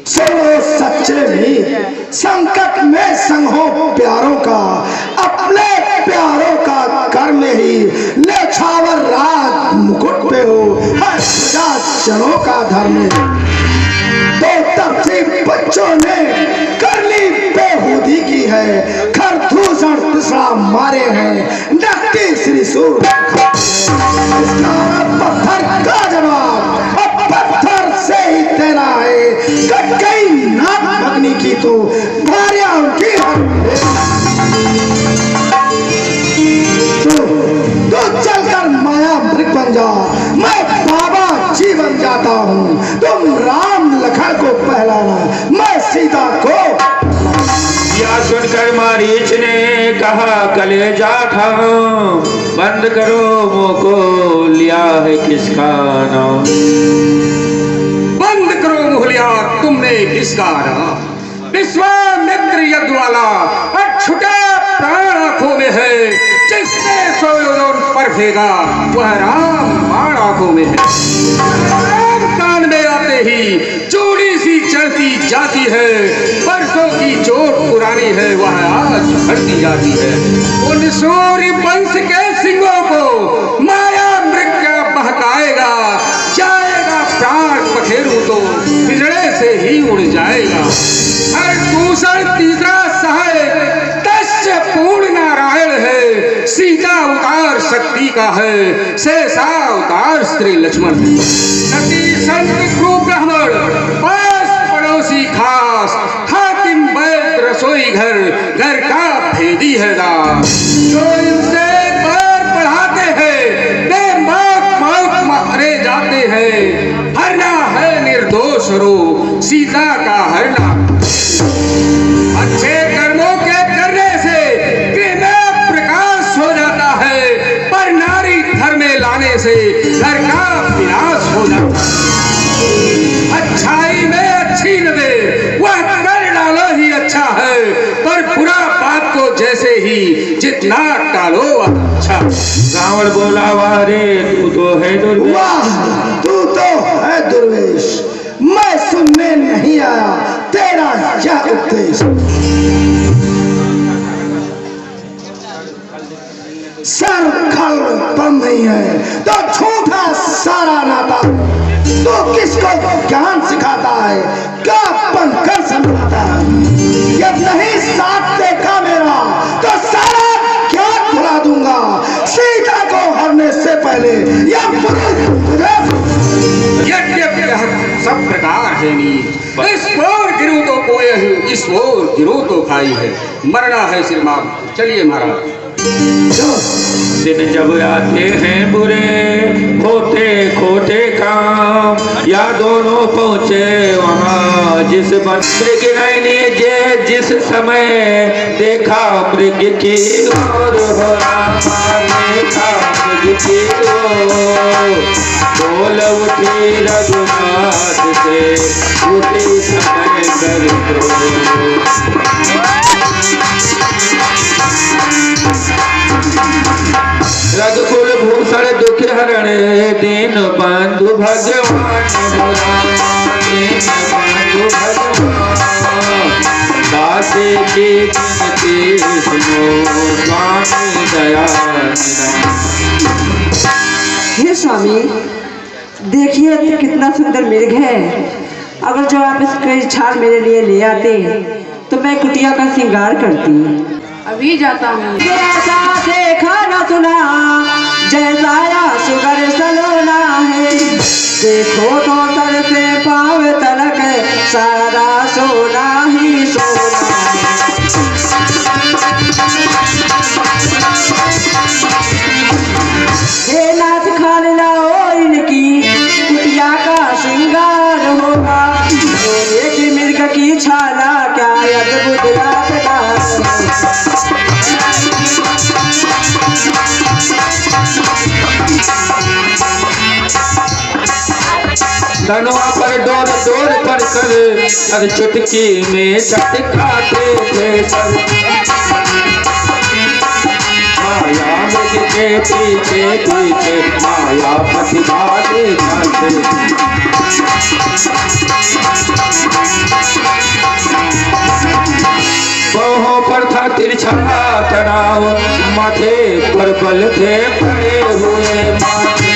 सुनो सच्चे भी संकट में संग हो प्यारों का, अपने प्यारों का कर में ही ले छावर राज मुकुट पे हो हर जनों का धर्म। दो तरफ बच्चों ने कर ली बेहूदी की है, खरदूषण तीसरा मारे हैं नक्की श्री सूर। पत्थर का जवाब अब पत्थर से ही देना है, कट गई नाक भगनी की तो भारिया उनकी तो चलकर माया मृग बन जा, मैं बाबा जी बन जाता हूँ। तुम राम लखन को पहलाना, मैं सीता को। या सुनकर मारीच ने कहा कलेजा खाओ, बंद करो मुंह को, लिया है किसका नाम? बंद करो मुंह, लिया तुमने किसका नाम? विश्वामित्र यज्ञवाला छुटा प्राण आंखों में है, जिसने सोयोजन पर फेंका वह राम बाण आंखों में है। राम कान में आते ही चूड़ी सी चढ़ती जाती है, बरसों की चोट पुरानी है वह आज भरती जाती है। उन सूर्य वंश के सिंहों को माया मृग बहकाएगा, जाएगा प्राण पखेरू तो बिजड़े से ही उड़ जाएगा। हर दूसर तीसरा सहाय दस्य पूर्ण नारायण है, सीता अवतार शक्ति का है, शेषा अवतार श्री लक्ष्मण। सती संत गुरु ब्राह्मण पास पड़ोसी खास, हाकिम वैद्य रसोई घर, घर का भेदी है दास। जो इनसे पैर बढ़ाते हैं वे मौत मारे जाते हैं, हरना है निर्दोष रो सीता का हरना। अच्छे कर्मों के करने से गृह में प्रकाश हो जाता है, पर नारी घर में लाने से घर का विनाश हो जाता है। अच्छाई में अच्छी नजर वह कर डालो ही अच्छा है, पर बुरा बात को जैसे ही जितना टालो अच्छा। रावण बोला वारे तू तो है दुर्वेश, तू तो है दुर्वेश, मैं सुनने नहीं आया तेरा क्या उपदेश। सर खल बम नहीं है तो झूठा सारा नाता, तो किसको ज्ञान सिखाता है, क्या बनकर समझाता है। ये नहीं साथ देखा मेरा तो सारा ज्ञान भुला दूंगा, सीता को हरने से पहले सब प्रकार है नीर, इस ओर गिरू तो कोई है, इस ओर गिरू तो खाई है, मरना है श्रीमान। चलिए महाराज। दिन जब आते हैं बुरे होते खोटे काम, या दोनों पहुँचे वहाँ जिस बन मृग ने जे जिस समय देखा मृग की ओर हो देखा मृग की ओर, बोल उठी रघुनाथ से उसी समय कर रघुकुल भूषण दुख हरण दीन बंधु भगवान, दीन बंधु भगवान, दासे की विनती सुनो स्वामी दया। हे स्वामी देखिए कितना सुंदर मृग है, अगर जो आप इसके छाल मेरे लिए ले आते तो मैं कुटिया का श्रृंगार करती। अभी जाता हूँ। जैसा देखा न सुना जैसा सुगर सलोना है, देखो तो सर से पाँव तलक सारा सोना ही सोना है। नाच खान लाओ इनकी कुटिया का श्रृंगार होगा, एक मृग की छाला क्या अद्भुत तनवा पर डोर डोर पर कर हर चुटकी में चटकाते थे सब, माया मृग के पीछे पीछे माया पति भागे जाते। था तिरछा तनाव, माथे पर बल थे पड़े हुए माथे।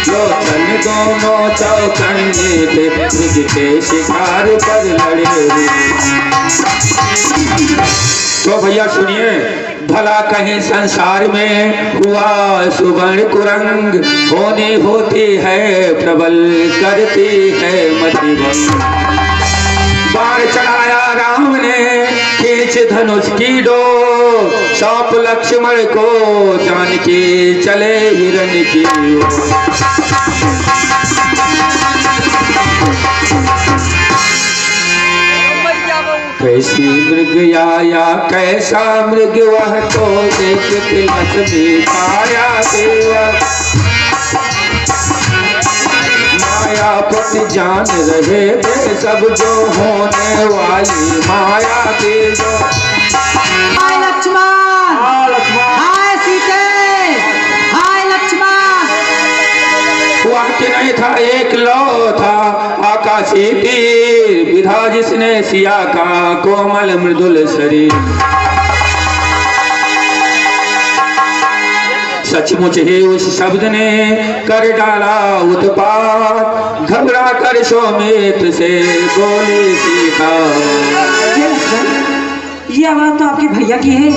लोचन दोनों चौकन्ने थे, मृग के शिकार पर लड़े हुए। तो भैया सुनिए, भला कहीं संसार में हुआ सुवर्ण कुरंग, होनी होती है प्रबल, करती है मति भंग। बाण चढ़ाया राम ने, खींच धनुष की डोर, सौंप लक्ष्मण को, जानकी चले हिरण की ओर। कैसी मृग आया कैसा मृग, वह तो देख तिलक में छाया देवा। मायापति जान रहे थे सब, जो होने वाली माया के जो। हाय लक्ष्मण, हाय सीते, हाय लक्ष्मण। वह कि नहीं था एक लौ था आकाशी तीर, विधा जिसने सिया का कोमल मृदुल शरीर। सचमुच ही उस शब्द ने कर डाला उत्पात, घबरा कर सौमित्र से बोले सीता। ये आवाज तो आपके भैया की है,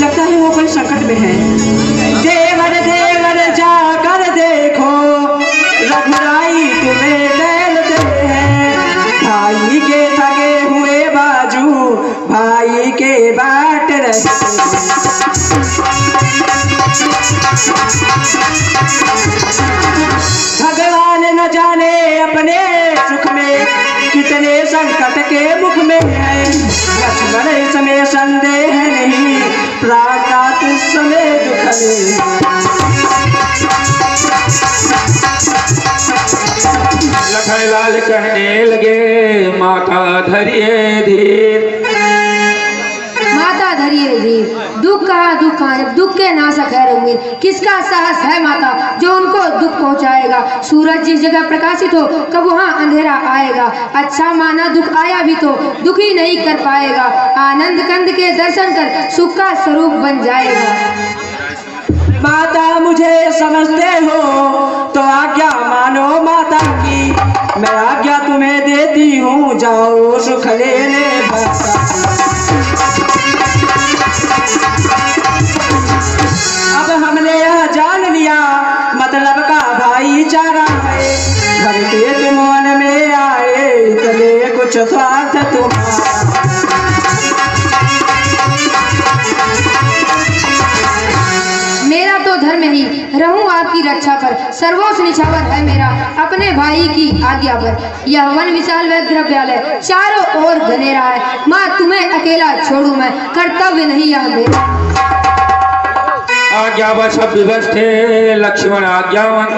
लगता है वो कोई संकट में है। देवर देवर जाकर देखो, रघुराई तुम्हें कहते हैं। भाई के थके हुए बाजू, भाई के बाट रहे। भगवान न जाने अपने सुख में कितने संकट के मुख में है। लक्ष्मण इसमें संदेह नहीं, प्राकात समय दुख में। लखनलाल कहने लगे, माता धरिए धीर, माता धरिए धीर। दुख कहा दुख कहा, जब दुख के नाशक है रघुवीर। किसका साहस है माता जो उनको दुख पहुंचाएगा। सूरज जिस जगह प्रकाशित हो, कब वहाँ अंधेरा आएगा। अच्छा माना दुख आया भी तो दुखी नहीं कर पाएगा। आनंद कंद के दर्शन कर सुख का स्वरूप बन जाएगा। माता मुझे समझते हो तो आज्ञा मानो माता की, मैं आज्ञा तुम्हें देती हूँ, जाओ सुख लेने भक्ता। अब हमने यह जान लिया मतलब का भाईचारा है। घर के तुम मन में आए, चले कुछ स्वार्थ तुम्हारा। मेरा तो धर्म ही रहूं आपकी रक्षा पर, सर्वोच्च निछावर है मेरा अपने भाई की आज्ञा पर। यह वन विशाल व द्रव्यालय चारों ओर घनेरा है। माँ तुम्हें अकेला छोड़ू मैं, कर्तव्य नहीं यह मेरा। आज्ञावश सब विवश थे लक्ष्मण आज्ञावन,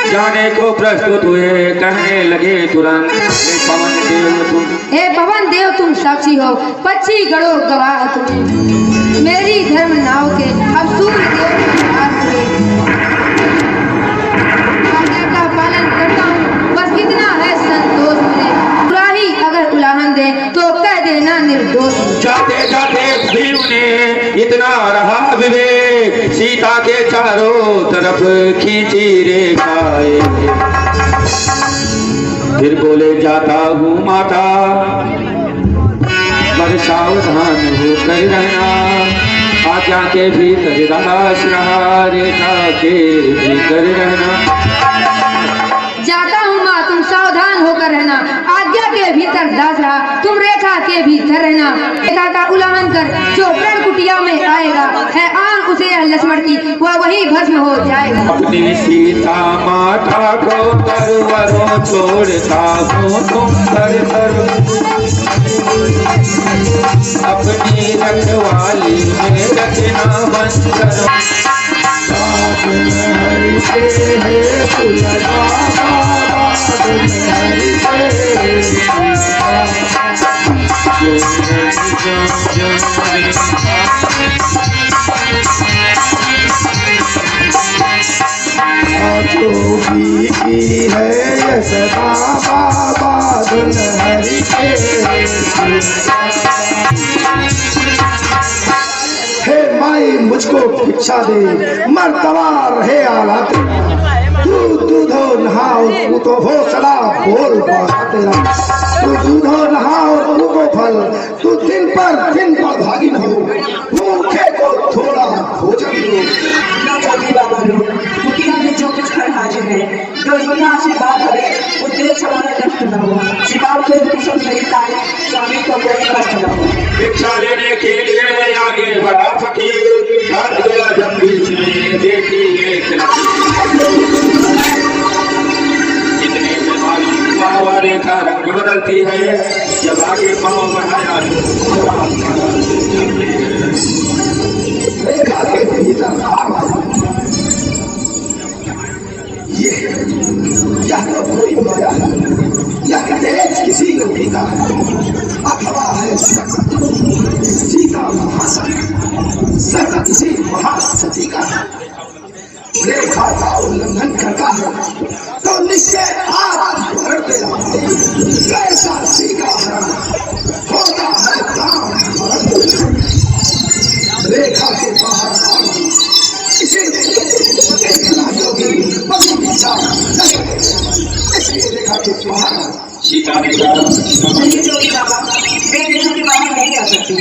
जाने को प्रस्तुत हुए कहने लगे तुरंत। हे पवन देव तुम साक्षी हो, पक्षी गणों गवाह तुम। मेरी धर्म नाव के अब सूर्य देव आज्ञा का पालन करता हूँ, बस इतना है संतोष मुझे। बुरा ही अगर उल्लंघन दे तो कह देना निर्दोष। जाते जाते भीम ने इतना रहा विवेक, सीता के चारों तरफ खींची रेखाएं। फिर बोले जाता हूँ माता, पर सावधान होकर रहना। आज्ञा के भीतर दास रहा, रेखा के भीतर रहना। जाता हूँ माँ तुम सावधान होकर रहना, आज्ञा के भीतर दास रहा, तुम रेखा के भीतर रहना। रेखा का उल्लंघन कर जो प्रण कुटिया में आएगा, है आन उसे लक्ष्मण की, वह वही भस्म हो जाएगा। अपनी सीता माता को करवरो छोड़ता हूँ तुम कर अपनी रखवाली में रखना बंद करो। की है ये सदा बाबा दुल्हन हरि के मुझको भिक्षा दे, मर्तबा रहे आला तेरा। तू दूधो नहाओ पूतो हो सदा बोल पड़ा तेरा। तू दूधो नहाओ पूतो फल, तू दिन पर भागी हो, भूखे को थोड़ा भोजन दो। ना जोगी बाबा लो, दुनिया में जो कुछ कर हाजिर है, जो इनका आशीर्वाद करे वो देश हमारे नष्ट न हो। शिकार के कुशल नहीं पाए, स्वामी को कोई कष्ट न हो। भिक्षा लेने के लिए आगे बढ़ा फकीर, हाथ गया जब बीच में देखी एक बाबा रेखा रंग बदलती है, जब आगे पाँव बढ़ाया रेखा के भीतर यह तो कोई माया है, यह तेज किसी को पीता है, अथवा है सीता महासती किसी महासती का रेखा का उल्लंघन करता है तो निश्चय आप भर देगा। कैसा सीता हरण होता है काम रेखा के बाहर इसे रेखा के बाहर सीता ने कहा जोगी बाबा मैं रेखा के बाहर नहीं आ सकती।